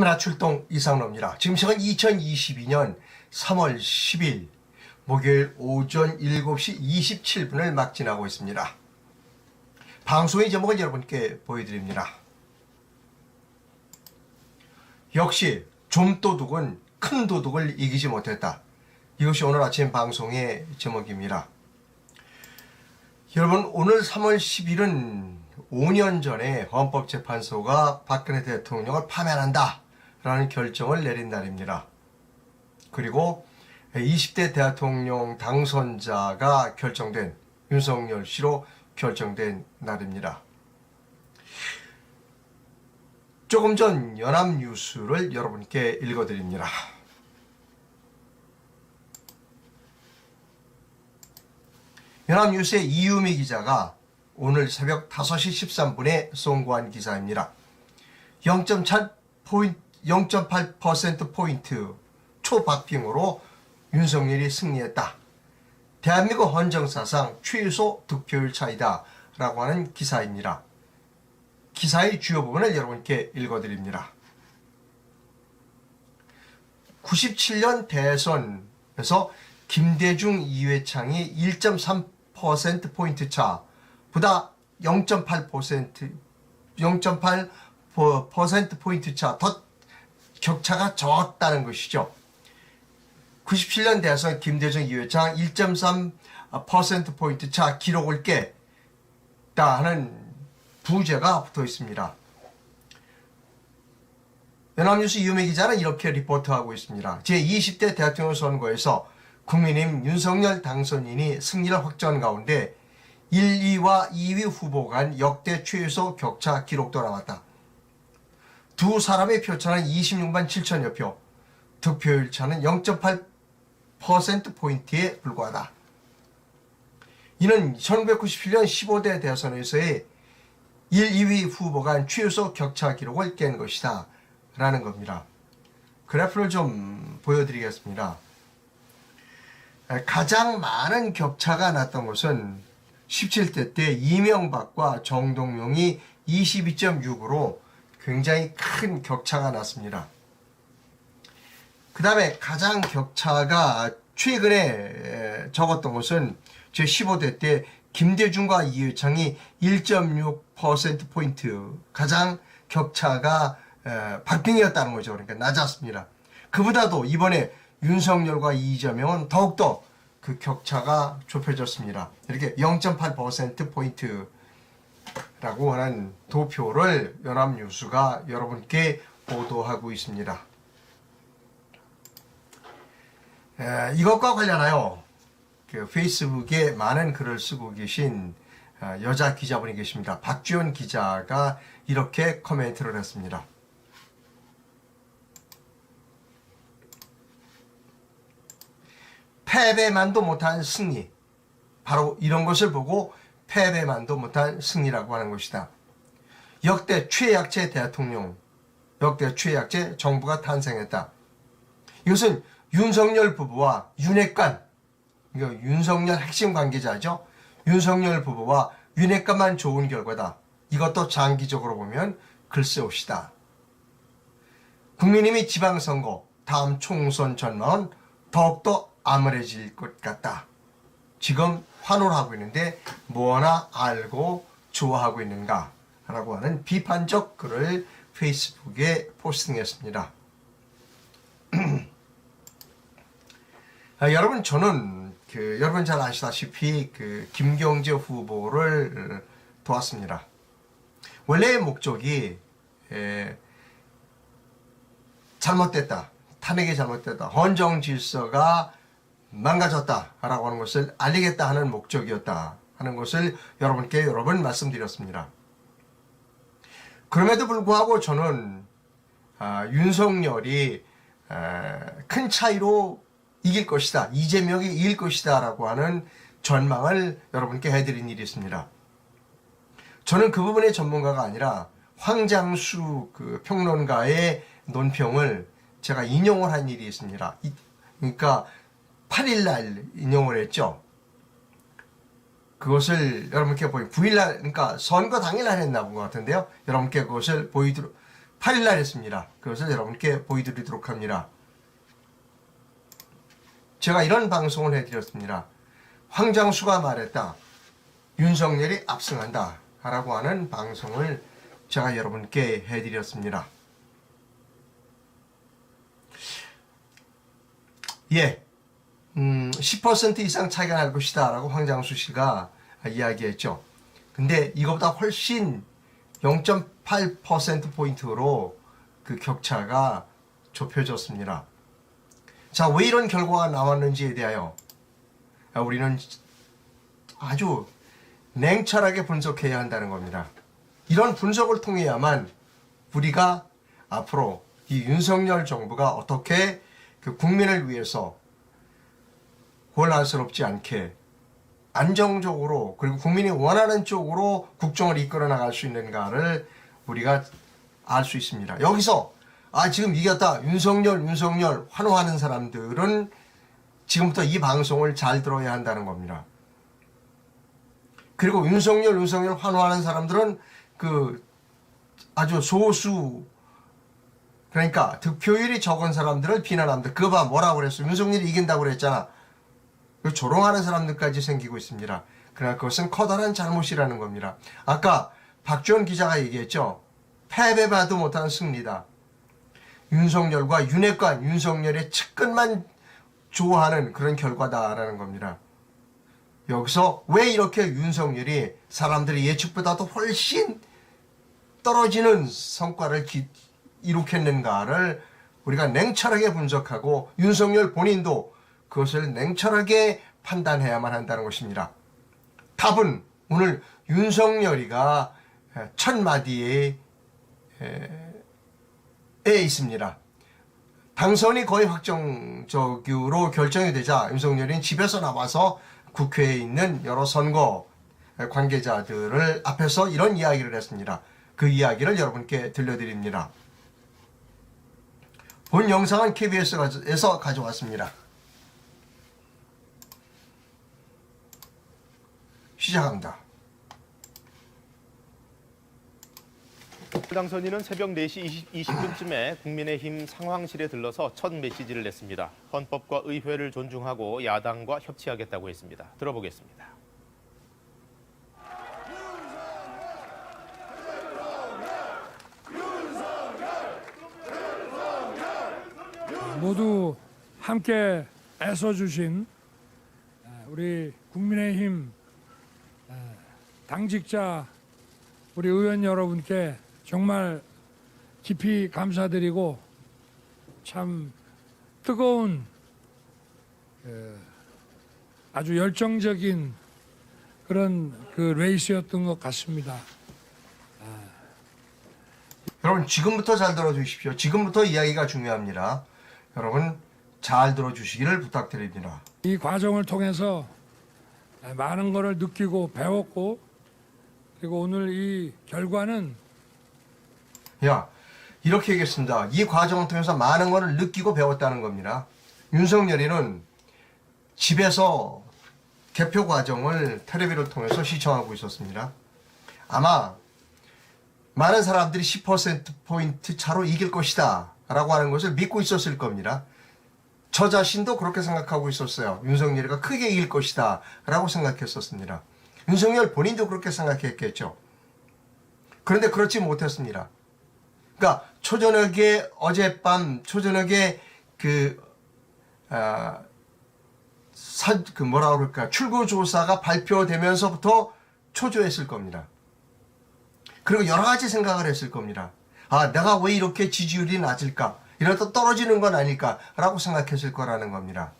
카메라 출동 이상로입니다. 지금 시간 2022년 3월 10일 목요일 오전 7시 27분을 막 지나고 있습니다. 방송의 제목을 여러분께 보여드립니다. 역시 좀도둑은 큰 도둑을 이기지 못했다. 이것이 오늘 아침 방송의 제목입니다. 여러분, 오늘 3월 10일은 5년 전에 헌법재판소가 박근혜 대통령을 파면한다 라는 결정을 내린 날입니다. 그리고 20대 대통령 당선자가 결정된 윤석열 씨로 결정된 날입니다. 조금 전 연합뉴스를 여러분께 읽어드립니다. 연합뉴스의 이유미 기자가 오늘 새벽 5시 13분에 송고한 기사입니다. 0.8%포인트 초박빙으로 윤석열이 승리했다. 대한민국 헌정사상 최소 득표율 차이다 라고 하는 기사입니다. 기사의 주요 부분을 여러분께 읽어드립니다. 97년 대선에서 김대중 이회창이 1.3%포인트 차보다 0.8%포인트 차 더 격차가 적었다는 것이죠. 97년 대선 김대중 이회창 1.3%포인트 차 기록을 깼다 하는 부제가 붙어 있습니다. 연합뉴스 이유미 기자는 이렇게 리포트하고 있습니다. 제20대 대통령 선거에서 국민의힘 윤석열 당선인이 승리를 확정한 가운데 1, 2와 2위 후보 간 역대 최소 격차 기록도 나왔다. 두 사람의 표차는 26만 7천여 표, 득표율 차는 0.8%포인트에 불과하다. 이는 1997년 15대 대선에서의 1, 2위 후보 간 최소 격차 기록을 깬 것이다 라는 겁니다. 그래프를 좀 보여드리겠습니다. 가장 많은 격차가 났던 것은 17대 때 이명박과 정동영이 22.6으로 굉장히 큰 격차가 났습니다. 그 다음에 가장 격차가 최근에 적었던 것은 제15대 때 김대중과 이회창이 1.6%포인트 가장 격차가 박빙이었다는 거죠. 그러니까 낮았습니다. 그보다도 이번에 윤석열과 이재명은 더욱더 그 격차가 좁혀졌습니다. 이렇게 0.8%포인트라고 하는 도표를 연합뉴스가 여러분께 보도하고 있습니다. 이것과 관련하여 그 페이스북에 많은 글을 쓰고 계신 여자 기자분이 계십니다. 박지원 기자가 이렇게 코멘트를 했습니다. 패배만도 못한 승리, 바로 이런 것을 보고 패배만도 못한 승리라고 하는 것이다. 역대 최약체 대통령, 역대 최약체 정부가 탄생했다. 이것은 윤석열 부부와 윤핵관, 윤석열 핵심 관계자죠. 윤석열 부부와 윤핵관만 좋은 결과다. 이것도 장기적으로 보면 글쎄옵시다. 국민의힘이 지방선거, 다음 총선 전망은 더욱더 암울해질 것 같다. 지금 환호를 하고 있는데 뭐나 알고 좋아하고 있는가 라고 하는 비판적 글을 페이스북에 포스팅했습니다. 여러분, 저는 여러분 잘 아시다시피 김경재 후보를 도왔습니다. 원래의 목적이 잘못됐다, 탄핵이 잘못됐다, 헌정 질서가 망가졌다 라고 하는 것을 알리겠다 하는 목적이었다 하는 것을 여러분께 여러 번 말씀드렸습니다. 그럼에도 불구하고 저는 윤석열이 큰 차이로 이길 것이다, 이재명이 이길 것이다 라고 하는 전망을 여러분께 해드린 일이 있습니다. 저는 그 부분의 전문가가 아니라 황장수 평론가의 논평을 제가 인용을 한 일이 있습니다. 그러니까 8일날 인용을 했죠. 그것을 여러분께 9일날, 그러니까 선거 당일날 했나 본 것 같은데요. 여러분께 그것을 8일 날 했습니다. 그것을 여러분께 보여드리도록 합니다. 제가 이런 방송을 해드렸습니다. 황장수가 말했다. 윤석열이 압승한다. 라고 하는 방송을 제가 여러분께 해드렸습니다. 예, 10% 이상 차이가 날 것이다 라고 황장수 씨가 이야기했죠. 근데 이거보다 훨씬 0.8%포인트로 그 격차가 좁혀졌습니다. 자, 왜 이런 결과가 나왔는지에 대하여 우리는 아주 냉철하게 분석해야 한다는 겁니다. 이런 분석을 통해야만 우리가 앞으로 이 윤석열 정부가 어떻게 그 국민을 위해서 혼란스럽지 않게 안정적으로 그리고 국민이 원하는 쪽으로 국정을 이끌어 나갈 수 있는가를 우리가 알 수 있습니다. 여기서 지금 이겼다 윤석열 환호하는 사람들은 지금부터 이 방송을 잘 들어야 한다는 겁니다. 그리고 윤석열 환호하는 사람들은 그 아주 소수, 그러니까 득표율이 적은 사람들을 비난합니다. 그거 봐, 뭐라고 그랬어? 윤석열이 이긴다고 그랬잖아. 조롱하는 사람들까지 생기고 있습니다. 그러나 그것은 커다란 잘못이라는 겁니다. 아까 박지원 기자가 얘기했죠. 패배봐도 못한 승리다. 윤석열과 윤핵관, 윤석열의 측근만 좋아하는 그런 결과다라는 겁니다. 여기서 왜 이렇게 윤석열이 사람들의 예측보다도 훨씬 떨어지는 성과를 이룩했는가를 우리가 냉철하게 분석하고 윤석열 본인도 그것을 냉철하게 판단해야만 한다는 것입니다. 답은 오늘 윤석열이가 첫 마디에 있습니다. 당선이 거의 확정적으로 결정이 되자 윤석열이는 집에서 나와서 국회에 있는 여러 선거 관계자들을 앞에서 이런 이야기를 했습니다. 그 이야기를 여러분께 들려드립니다. 본 영상은 KBS에서 가져왔습니다. 시작합니다. 당선인은 새벽 4시 20분쯤에 국민의힘 상황실에 들러서 첫 메시지를 냈습니다. 헌법과 의회를 존중하고 야당과 협치하겠다고 했습니다. 들어보겠습니다. 모두 함께 애써주신 우리 국민의힘 당직자 우리 의원 여러분께 정말 깊이 감사드리고 참 뜨거운 아주 열정적인 그런 그 레이스였던 것 같습니다. 여러분 지금부터 잘 들어주십시오. 지금부터 이야기가 중요합니다. 여러분 잘 들어주시기를 부탁드립니다. 이 과정을 통해서 많은 것을 느끼고 배웠고 그리고 오늘 이 결과는 이렇게 얘기했습니다. 이 과정을 통해서 많은 것을 느끼고 배웠다는 겁니다. 윤석열이는 집에서 개표 과정을 텔레비를 통해서 시청하고 있었습니다. 아마 많은 사람들이 10%포인트 차로 이길 것이다 라고 하는 것을 믿고 있었을 겁니다. 저 자신도 그렇게 생각하고 있었어요. 윤석열이가 크게 이길 것이다 라고 생각했었습니다. 윤석열 본인도 그렇게 생각했겠죠. 그런데 그렇지 못했습니다. 그러니까 초저녁에 어젯밤 초저녁에 뭐라 그럴까 출구조사가 발표되면서부터 초조했을 겁니다. 그리고 여러 가지 생각을 했을 겁니다. 내가 왜 이렇게 지지율이 낮을까? 이러다 떨어지는 건 아닐까? 라고 생각했을 거라는 겁니다.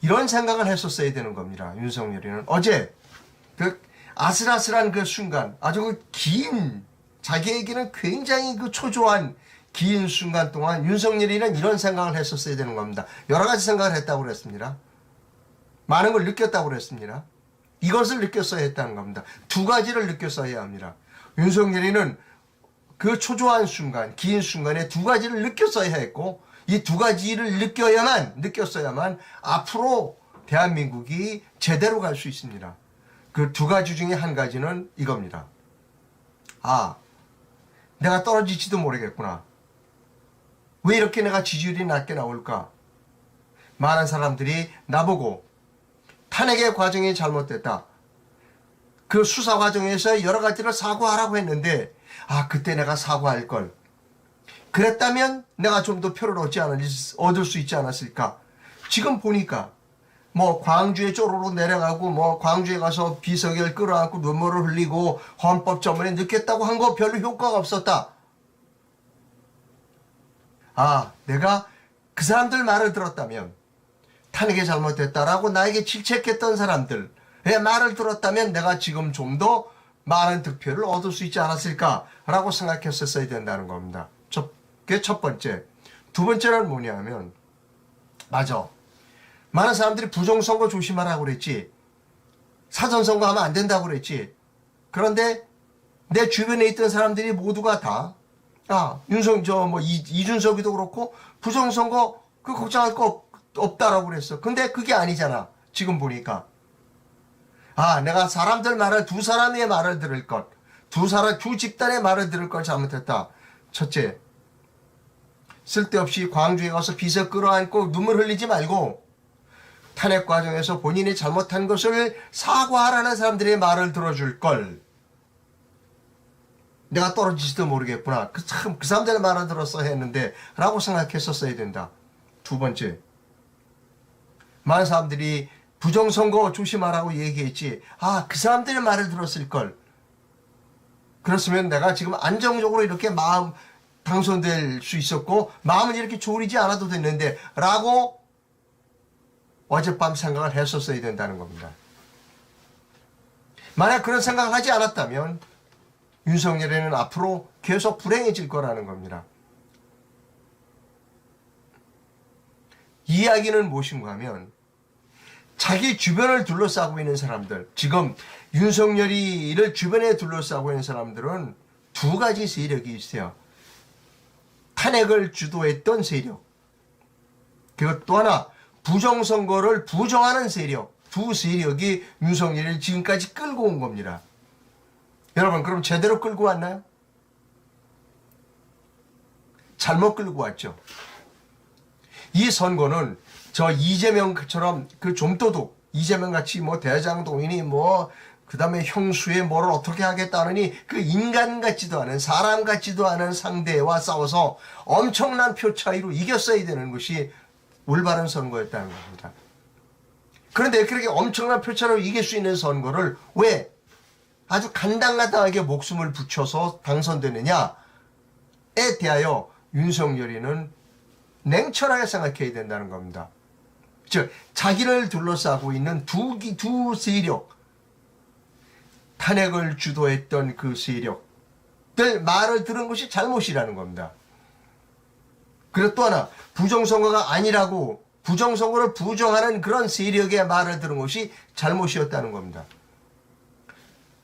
이런 생각을 했었어야 되는 겁니다. 윤석열이는 어제 그 아슬아슬한 그 순간, 아주 그 긴, 자기에게는 굉장히 그 초조한 긴 순간 동안 윤석열이는 이런 생각을 했었어야 되는 겁니다. 여러 가지 생각을 했다고 그랬습니다. 많은 걸 느꼈다고 그랬습니다. 이것을 느꼈어야 했다는 겁니다. 두 가지를 느꼈어야 합니다. 윤석열이는 그 초조한 순간, 긴 순간에 두 가지를 느꼈어야 했고, 이 두 가지를 느꼈어야만 앞으로 대한민국이 제대로 갈 수 있습니다. 그 두 가지 중에 한 가지는 이겁니다. 아, 내가 떨어질지도 모르겠구나. 왜 이렇게 내가 지지율이 낮게 나올까? 많은 사람들이 나보고 탄핵의 과정이 잘못됐다. 그 수사 과정에서 여러 가지를 사과하라고 했는데, 아, 그때 내가 사과할 걸. 그랬다면 내가 좀 더 표를 얻을 수 있지 않았을까? 지금 보니까 뭐 광주에 쪼로로 내려가고 뭐 광주에 가서 비석을 끌어안고 눈물을 흘리고 헌법 전문에 넣겠다고 한 거 별로 효과가 없었다. 아, 내가 그 사람들 말을 들었다면, 탄핵이 잘못됐다라고 나에게 질책했던 사람들의 말을 들었다면 내가 지금 좀 더 많은 득표를 얻을 수 있지 않았을까라고 생각했었어야 된다는 겁니다. 그게 첫 번째. 두 번째는 뭐냐면, 맞아. 많은 사람들이 부정선거 조심하라고 그랬지. 사전선거 하면 안 된다고 그랬지. 그런데 내 주변에 있던 사람들이 모두가 다, 이준석이도 그렇고, 부정선거 그 걱정할 거 없다라고 그랬어. 근데 그게 아니잖아. 지금 보니까. 아, 내가 사람들 말을, 두 사람의 말을 들을 것, 두 집단의 말을 들을 걸 잘못했다. 첫째, 쓸데없이 광주에 가서 비석 끌어안고 눈물 흘리지 말고 탄핵 과정에서 본인이 잘못한 것을 사과하라는 사람들의 말을 들어줄 걸. 내가 떨어질지도 모르겠구나. 그 사람들의 말을 들었어야 했는데 라고 생각했었어야 된다. 두 번째, 많은 사람들이 부정선거 조심하라고 얘기했지. 아, 그 사람들의 말을 들었을 걸. 그렇으면 내가 지금 안정적으로 이렇게 당선될 수 있었고 마음은 이렇게 졸이지 않아도 됐는데 라고 어젯밤 생각을 했었어야 된다는 겁니다. 만약 그런 생각을 하지 않았다면 윤석열이는 앞으로 계속 불행해질 거라는 겁니다. 이야기는 무엇인가 하면, 자기 주변을 둘러싸고 있는 사람들, 지금 윤석열이를 주변에 둘러싸고 있는 사람들은 두 가지 세력이 있어요. 탄핵을 주도했던 세력, 그리고 또 하나 부정선거를 부정하는 세력. 두 세력이 윤석열을 지금까지 끌고 온 겁니다. 여러분, 그럼 제대로 끌고 왔나요? 잘못 끌고 왔죠. 이 선거는 저 이재명처럼 그 좀도둑, 이재명같이 뭐 대장동이니 뭐 그다음에 형수에 뭐를 어떻게 하겠다느니 그 인간 같지도 않은, 사람 같지도 않은 상대와 싸워서 엄청난 표 차이로 이겼어야 되는 것이 올바른 선거였다는 겁니다. 그런데 그렇게 엄청난 표 차이로 이길 수 있는 선거를 왜 아주 간당간당하게 목숨을 붙여서 당선되느냐에 대하여 윤석열이는 냉철하게 생각해야 된다는 겁니다. 즉, 자기를 둘러싸고 있는 두 세력, 탄핵을 주도했던 그 세력들 말을 들은 것이 잘못이라는 겁니다. 그리고 또 하나, 부정선거가 아니라고 부정선거를 부정하는 그런 세력의 말을 들은 것이 잘못이었다는 겁니다.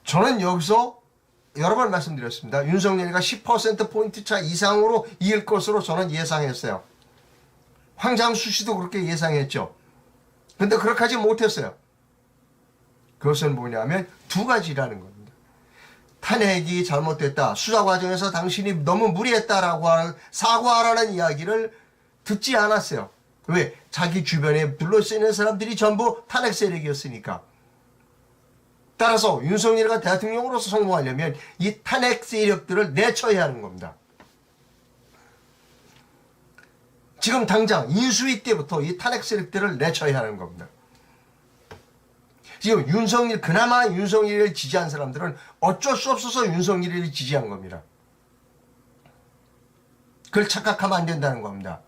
저는 여기서 여러 번 말씀드렸습니다. 윤석열이가 10%포인트 차 이상으로 이길 것으로 저는 예상했어요. 황장수 씨도 그렇게 예상했죠. 근데 그렇게 하지 못했어요. 그것은 뭐냐면 두 가지라는 겁니다. 탄핵이 잘못됐다. 수사 과정에서 당신이 너무 무리했다라고 하는 사과하라는 이야기를 듣지 않았어요. 왜? 자기 주변에 둘러쓰이는 사람들이 전부 탄핵 세력이었으니까. 따라서 윤석열이가 대통령으로서 성공하려면 이 탄핵 세력들을 내쳐야 하는 겁니다. 지금 당장 인수위 때부터 이 탄핵 세력들을 내쳐야 하는 겁니다. 지금 그나마 윤석열을 지지한 사람들은 어쩔 수 없어서 윤석열을 지지한 겁니다. 그걸 착각하면 안 된다는 겁니다.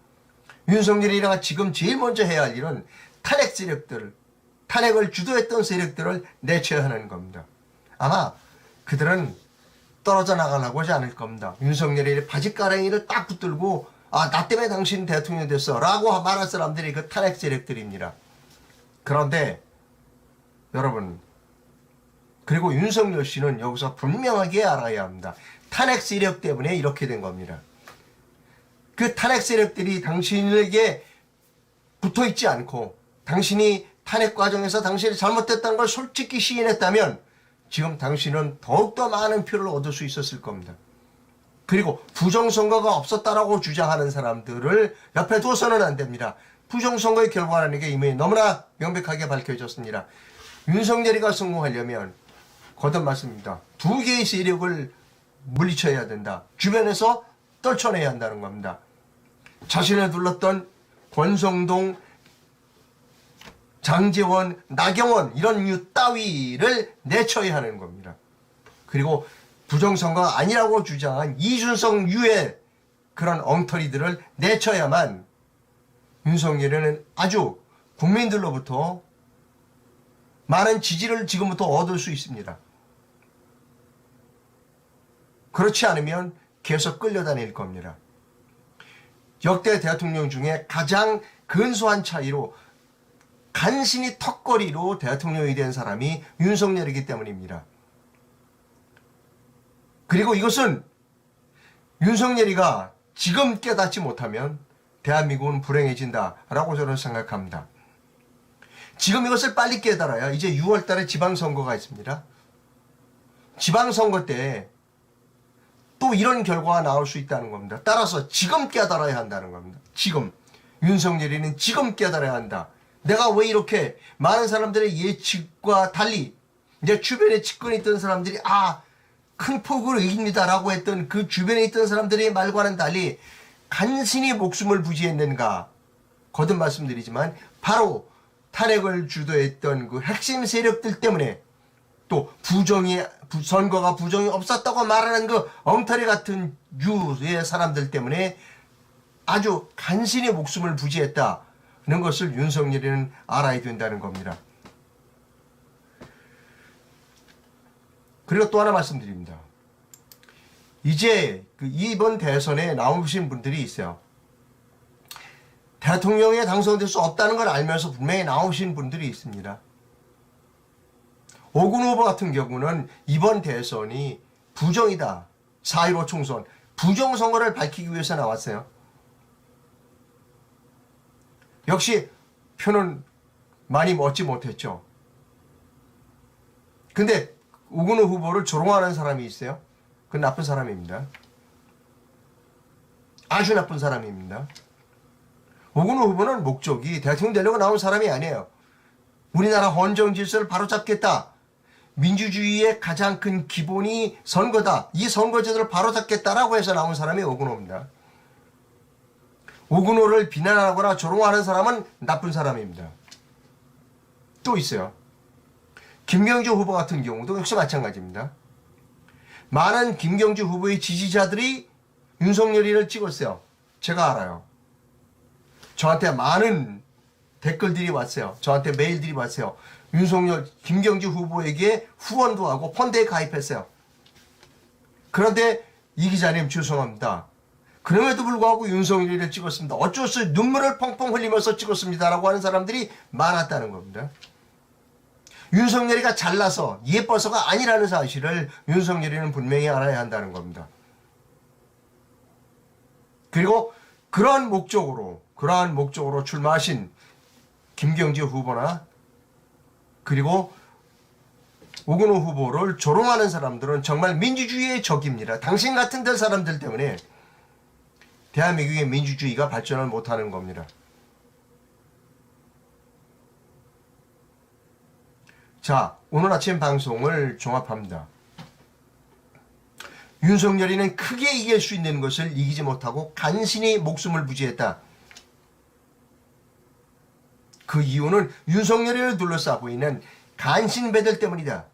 윤석열이가 지금 제일 먼저 해야 할 일은 탄핵 세력들을, 탄핵을 주도했던 세력들을 내쳐야 하는 겁니다. 아마 그들은 떨어져 나가려고 하지 않을 겁니다. 윤석열이 바지가랑이를 딱 붙들고 나 때문에 당신 대통령 됐어 라고 말할 사람들이 그 탄핵 세력들입니다. 그런데 여러분, 그리고 윤석열 씨는 여기서 분명하게 알아야 합니다. 탄핵 세력 때문에 이렇게 된 겁니다. 그 탄핵 세력들이 당신에게 붙어있지 않고 당신이 탄핵 과정에서 당신이 잘못됐다는 걸 솔직히 시인했다면 지금 당신은 더욱더 많은 표를 얻을 수 있었을 겁니다. 그리고 부정선거가 없었다라고 주장하는 사람들을 옆에 둬서는 안 됩니다. 부정선거의 결과라는 게 이미 너무나 명백하게 밝혀졌습니다. 윤석열이가 성공하려면 거듭 말씀입니다. 두 개의 세력을 물리쳐야 된다. 주변에서 떨쳐내야 한다는 겁니다. 자신을 둘렀던 권성동, 장제원, 나경원 이런 유 따위를 내쳐야 하는 겁니다. 그리고 부정선거가 아니라고 주장한 이준석 유의 그런 엉터리들을 내쳐야만 윤석열은 아주 국민들로부터 많은 지지를 지금부터 얻을 수 있습니다. 그렇지 않으면 계속 끌려다닐 겁니다. 역대 대통령 중에 가장 근소한 차이로 간신히 턱걸이로 대통령이 된 사람이 윤석열이기 때문입니다. 그리고 이것은 윤석열이가 지금 깨닫지 못하면 대한민국은 불행해진다라고 저는 생각합니다. 지금 이것을 빨리 깨달아야 이제 6월 달에 지방선거가 있습니다. 지방선거 때 또 이런 결과가 나올 수 있다는 겁니다. 따라서 지금 깨달아야 한다는 겁니다. 지금. 윤석열이는 지금 깨달아야 한다. 내가 왜 이렇게 많은 사람들의 예측과 달리 이제 주변에 측근에 있던 사람들이 큰 폭으로 이깁니다라고 했던 그 주변에 있던 사람들의 말과는 달리 간신히 목숨을 부지했는가. 거듭 말씀드리지만 바로 탄핵을 주도했던 그 핵심 세력들 때문에 또 선거가 부정이 없었다고 말하는 그 엉터리 같은 유의 사람들 때문에 아주 간신히 목숨을 부지했다는 것을 윤석열이는 알아야 된다는 겁니다. 그리고 또 하나 말씀드립니다. 이제 이번 대선에 나오신 분들이 있어요. 대통령에 당선될 수 없다는 걸 알면서 분명히 나오신 분들이 있습니다. 오군 후보 같은 경우는 이번 대선이 부정이다. 4.15 총선, 부정선거를 밝히기 위해서 나왔어요. 역시 표는 많이 얻지 못했죠. 근데 오근호 후보를 조롱하는 사람이 있어요. 그건 나쁜 사람입니다. 아주 나쁜 사람입니다. 오근호 후보는 목적이 대통령 되려고 나온 사람이 아니에요. 우리나라 헌정 질서를 바로잡겠다. 민주주의의 가장 큰 기본이 선거다. 이 선거제도를 바로잡겠다라고 해서 나온 사람이 오근호입니다. 오근호를 비난하거나 조롱하는 사람은 나쁜 사람입니다. 또 있어요. 김경주 후보 같은 경우도 역시 마찬가지입니다. 많은 김경주 후보의 지지자들이 윤석열이를 찍었어요. 제가 알아요. 저한테 많은 댓글들이 왔어요. 저한테 메일들이 왔어요. 윤석열, 김경주 후보에게 후원도 하고 펀드에 가입했어요. 그런데 이 기자님 죄송합니다. 그럼에도 불구하고 윤석열이를 찍었습니다. 어쩔 수 없이 눈물을 펑펑 흘리면서 찍었습니다라고 하는 사람들이 많았다는 겁니다. 윤석열이가 잘나서 예뻐서가 아니라는 사실을 윤석열이는 분명히 알아야 한다는 겁니다. 그리고 그러한 목적으로 출마하신 김경주 후보나 그리고 오근호 후보를 조롱하는 사람들은 정말 민주주의의 적입니다. 당신 같은 사람들 때문에 대한민국의 민주주의가 발전을 못하는 겁니다. 자, 오늘 아침 방송을 종합합니다. 윤석열이는 크게 이길 수 있는 것을 이기지 못하고 간신히 목숨을 부지했다. 그 이유는 윤석열이를 둘러싸고 있는 간신배들 때문이다.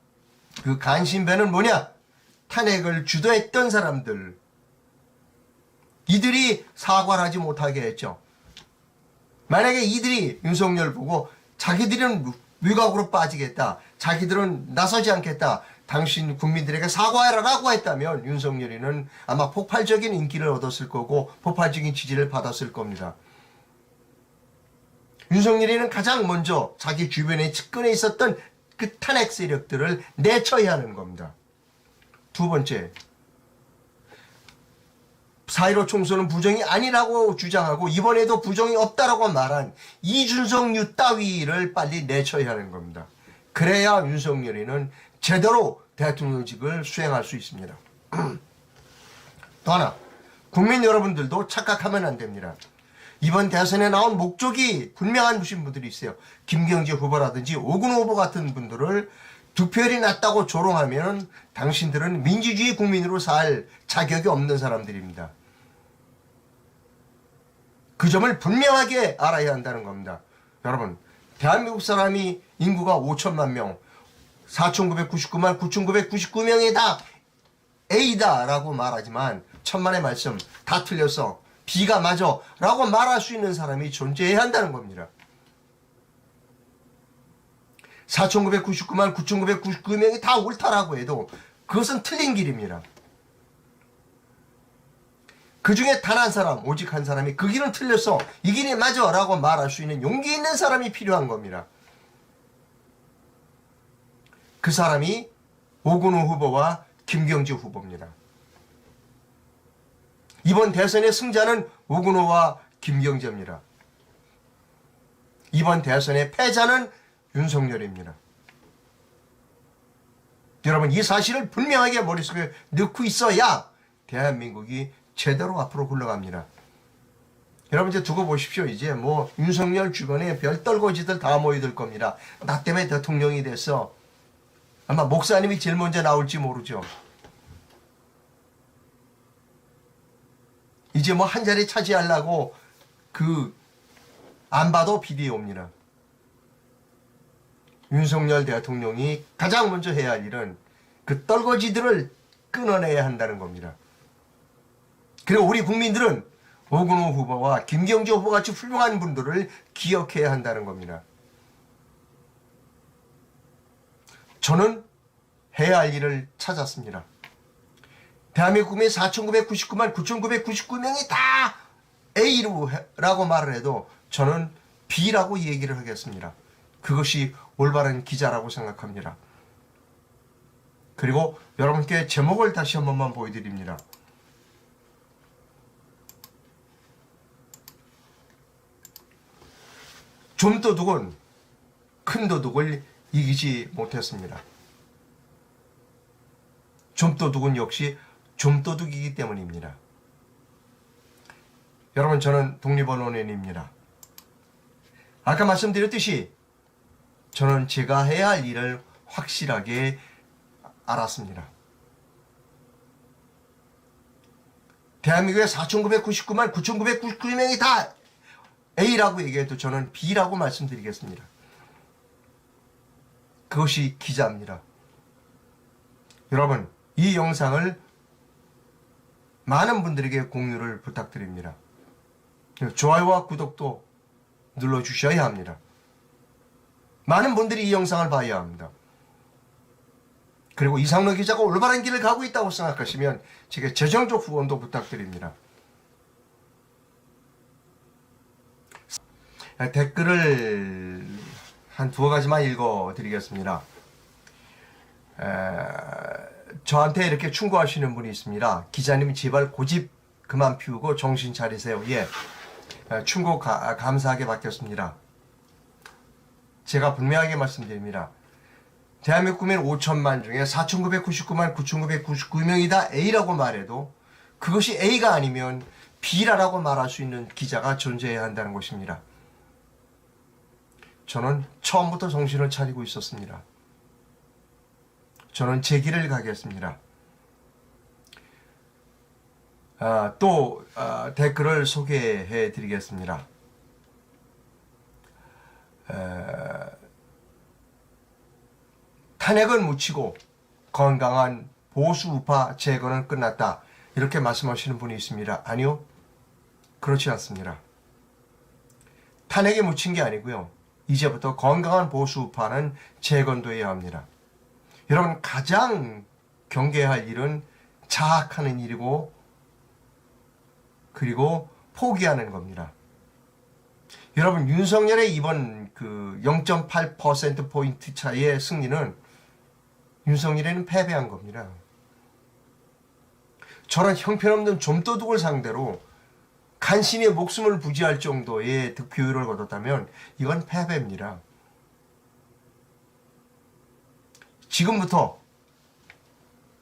그 간신배는 뭐냐? 탄핵을 주도했던 사람들. 이들이 사과를 하지 못하게 했죠. 만약에 이들이 윤석열 보고 자기들은 외곽으로 빠지겠다. 자기들은 나서지 않겠다. 당신 국민들에게 사과해라라고 했다면 윤석열이는 아마 폭발적인 인기를 얻었을 거고 폭발적인 지지를 받았을 겁니다. 윤석열이는 가장 먼저 자기 주변에 측근에 있었던 그 탄핵 세력들을 내쳐야 하는 겁니다. 두 번째, 4.15 총선은 부정이 아니라고 주장하고 이번에도 부정이 없다라고 말한 이준석 유 따위를 빨리 내쳐야 하는 겁니다. 그래야 윤석열이는 제대로 대통령직을 수행할 수 있습니다. 또 하나, 국민 여러분들도 착각하면 안 됩니다. 이번 대선에 나온 목적이 분명한 분들이 있어요. 김경재 후보라든지 오근호 후보 같은 분들을 득표율이 낮다고 조롱하면 당신들은 민주주의 국민으로 살 자격이 없는 사람들입니다. 그 점을 분명하게 알아야 한다는 겁니다. 여러분, 대한민국 사람이 인구가 5천만 명, 4,999만 9,999명이 다 A다 라고 말하지만 천만의 말씀 다 틀렸어, B가 맞아 라고 말할 수 있는 사람이 존재해야 한다는 겁니다. 4,999만 9,999명이 다 옳다라고 해도 그것은 틀린 길입니다. 그 중에 단 한 사람, 오직 한 사람이 그 길은 틀렸어, 이 길이 맞아 라고 말할 수 있는 용기 있는 사람이 필요한 겁니다. 그 사람이 오근호 후보와 김경재 후보입니다. 이번 대선의 승자는 오근호와 김경재입니다. 이번 대선의 패자는 윤석열입니다. 여러분, 이 사실을 분명하게 머릿속에 넣고 있어야 대한민국이 제대로 앞으로 굴러갑니다. 여러분, 이제 두고 보십시오. 이제 뭐 윤석열 주변에 별 떨거지들 다 모여들 겁니다. 나 때문에 대통령이 됐어. 아마 목사님이 제일 먼저 나올지 모르죠. 이제 뭐 한 자리 차지하려고 안 봐도 비디오입니다. 윤석열 대통령이 가장 먼저 해야 할 일은 그 떨거지들을 끊어내야 한다는 겁니다. 그리고 우리 국민들은 오근호 후보와 김경재 후보 같이 훌륭한 분들을 기억해야 한다는 겁니다. 저는 해야 할 일을 찾았습니다. 대한민국 국민 4,999만 9,999명이 다 A라고 말을 해도 저는 B라고 얘기를 하겠습니다. 그것이 올바른 기자라고 생각합니다. 그리고 여러분께 제목을 다시 한 번만 보여드립니다. 좀도둑은 큰 도둑을 이기지 못했습니다. 좀도둑은 역시 좀도둑이기 때문입니다. 여러분, 저는 독립언론인입니다. 아까 말씀드렸듯이 저는 제가 해야 할 일을 확실하게 알았습니다. 대한민국의 4,999만 9,999명이 다 A라고 얘기해도 저는 B라고 말씀드리겠습니다. 그것이 기자입니다. 여러분, 이 영상을 많은 분들에게 공유를 부탁드립니다. 좋아요와 구독도 눌러주셔야 합니다. 많은 분들이 이 영상을 봐야 합니다. 그리고 이상로 기자가 올바른 길을 가고 있다고 생각하시면 제게 재정적 후원도 부탁드립니다. 댓글을 한 두어 가지만 읽어드리겠습니다. 저한테 이렇게 충고하시는 분이 있습니다. 기자님, 제발 고집 그만 피우고 정신 차리세요. 예, 충고 감사하게 받겠습니다. 제가 분명하게 말씀드립니다. 대한민국 국민 5천만 중에 4,999만 9,999명이 다 A라고 말해도 그것이 A가 아니면 B라고 말할 수 있는 기자가 존재해야 한다는 것입니다. 저는 처음부터 정신을 차리고 있었습니다. 저는 제 길을 가겠습니다. 또 댓글을 소개해 드리겠습니다. 탄핵은 묻히고 건강한 보수 우파 제거는 끝났다, 이렇게 말씀하시는 분이 있습니다. 아니요, 그렇지 않습니다. 탄핵에 묻힌 게 아니고요, 이제부터 건강한 보수 우파는 재건돼야 합니다. 여러분, 가장 경계해야 할 일은 자학하는 일이고, 그리고 포기하는 겁니다. 여러분, 윤석열의 이번 0.8%포인트 차이의 승리는 윤석열에는 패배한 겁니다. 저런 형편없는 좀도둑을 상대로 간신히 목숨을 부지할 정도의 득표율을 거뒀다면 이건 패배입니다. 지금부터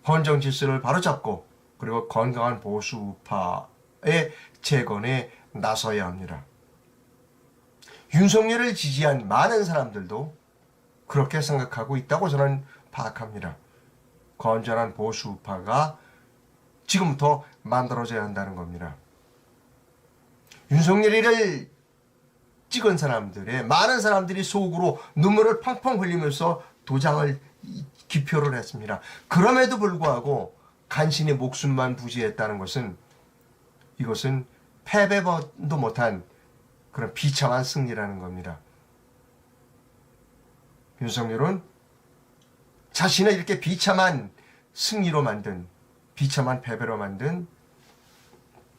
헌정 질서를 바로잡고 그리고 건강한 보수 우파의 재건에 나서야 합니다. 윤석열을 지지한 많은 사람들도 그렇게 생각하고 있다고 저는 파악합니다. 건전한 보수 우파가 지금부터 만들어져야 한다는 겁니다. 윤석열이를 찍은 사람들의 많은 사람들이 속으로 눈물을 펑펑 흘리면서 도장을 기표를 했습니다. 그럼에도 불구하고 간신히 목숨만 부지했다는 것은 이것은 패배도 못한 그런 비참한 승리라는 겁니다. 윤석열은 자신을 이렇게 비참한 승리로 만든 비참한 패배로 만든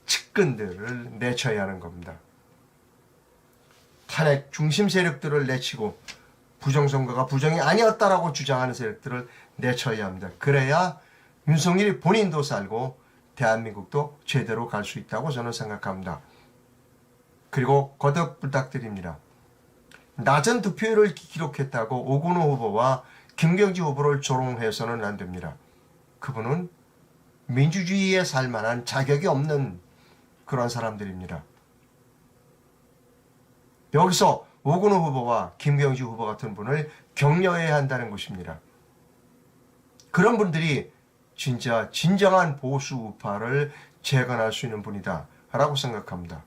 측근들을 내쳐야 하는 겁니다. 탄핵 중심 세력들을 내치고 부정선거가 부정이 아니었다라고 주장하는 세력들을 내쳐야 합니다. 그래야 윤석열이 본인도 살고 대한민국도 제대로 갈 수 있다고 저는 생각합니다. 그리고 거듭 부탁드립니다. 낮은 득표율을 기록했다고 오건호 후보와 김경지 후보를 조롱해서는 안 됩니다. 그분은 민주주의에 살 만한 자격이 없는 그런 사람들입니다. 여기서 오건호 후보와 김경지 후보 같은 분을 격려해야 한다는 것입니다. 그런 분들이 진짜 진정한 보수 우파를 재건할 수 있는 분이다 라고 생각합니다.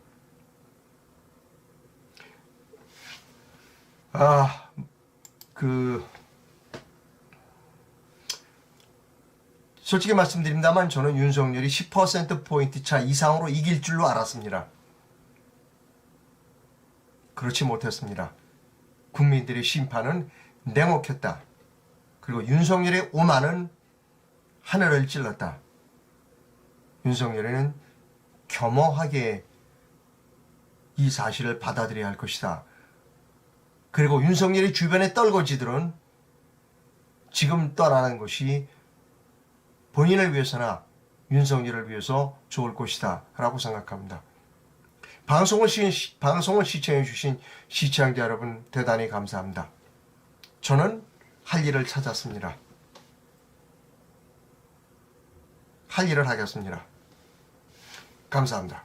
솔직히 말씀드립니다만 저는 윤석열이 10%포인트 차 이상으로 이길 줄로 알았습니다. 그렇지 못했습니다. 국민들의 심판은 냉혹했다. 그리고 윤석열의 오만은 하늘을 찔렀다. 윤석열이는 겸허하게 이 사실을 받아들여야 할 것이다. 그리고 윤석열의 주변의 떨거지들은 지금 떠나는 것이 본인을 위해서나 윤석열을 위해서 좋을 것이다 라고 생각합니다. 방송을 시청해 주신 시청자 여러분 대단히 감사합니다. 저는 할 일을 찾았습니다. 할 일을 하겠습니다. 감사합니다.